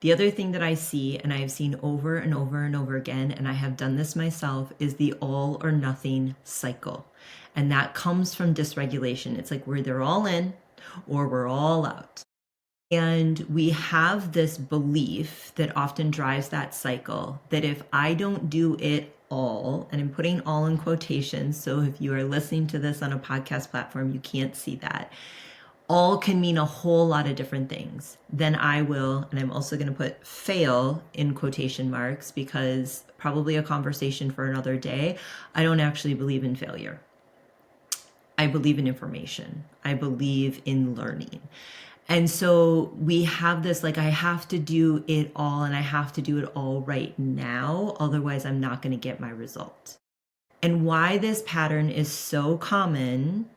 The other thing that I see, and I have seen over and over and over again, and I have done this myself, is the all or nothing cycle. And that comes from dysregulation. It's like we're either all in or we're all out. And we have this belief that often drives that cycle that if I don't do it all, and I'm putting all in quotations, so if you are listening to this on a podcast platform, you can't see that. All can mean a whole lot of different things. Then I will, and I'm also going to put fail in quotation marks because probably a conversation for another day. I don't actually believe in failure. I believe in information. I believe in learning. And so we have this like, I have to do it all and I have to do it all right now. Otherwise, I'm not going to get my result. And why this pattern is so common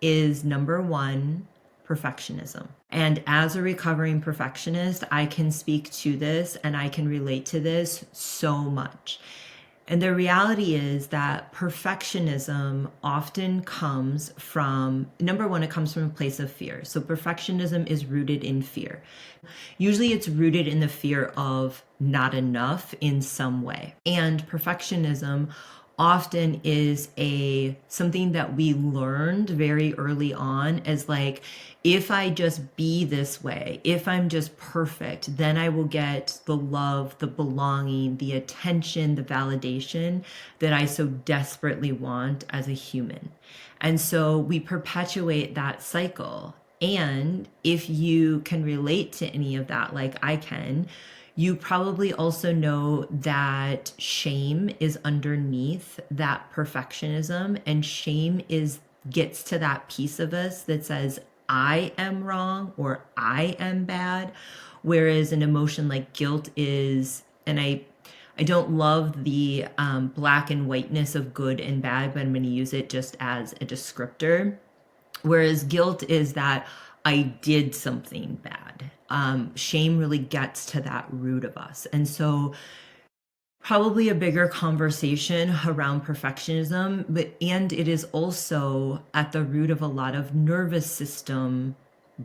is number one, perfectionism. And as a recovering perfectionist, I can speak to this and I can relate to this so much. And the reality is that perfectionism often comes from, number one, it comes from a place of fear. So perfectionism is rooted in fear. Usually it's rooted in the fear of not enough in some way. And perfectionism often is something that we learned very early on as like, if I just be this way, if I'm just perfect, then I will get the love, the belonging, the attention, the validation that I so desperately want as a human. And so we perpetuate that cycle. And if you can relate to any of that, like I can, you probably also know that shame is underneath that perfectionism, and shame gets to that piece of us that says, I am wrong or I am bad. Whereas an emotion like guilt is, and I don't love the black and whiteness of good and bad, but I'm going to use it just as a descriptor. Whereas guilt is that I did something bad. Shame really gets to that root of us. And so probably a bigger conversation around perfectionism, and it is also at the root of a lot of nervous system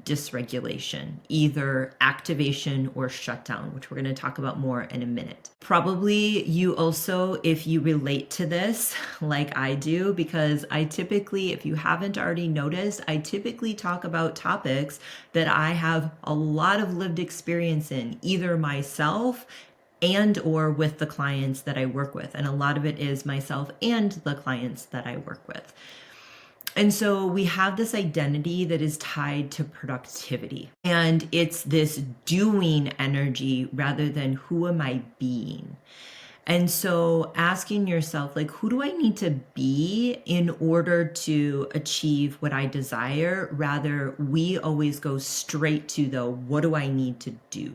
dysregulation, either activation or shutdown, which we're going to talk about more in a minute. Probably you also, if you relate to this like I do, because I typically, if you haven't already noticed, I typically talk about topics that I have a lot of lived experience in, either myself and or with the clients that I work with. And a lot of it is myself and the clients that I work with. And so we have this identity that is tied to productivity. And it's this doing energy rather than who am I being? And so asking yourself, like, who do I need to be in order to achieve what I desire? Rather, we always go straight to the what do I need to do?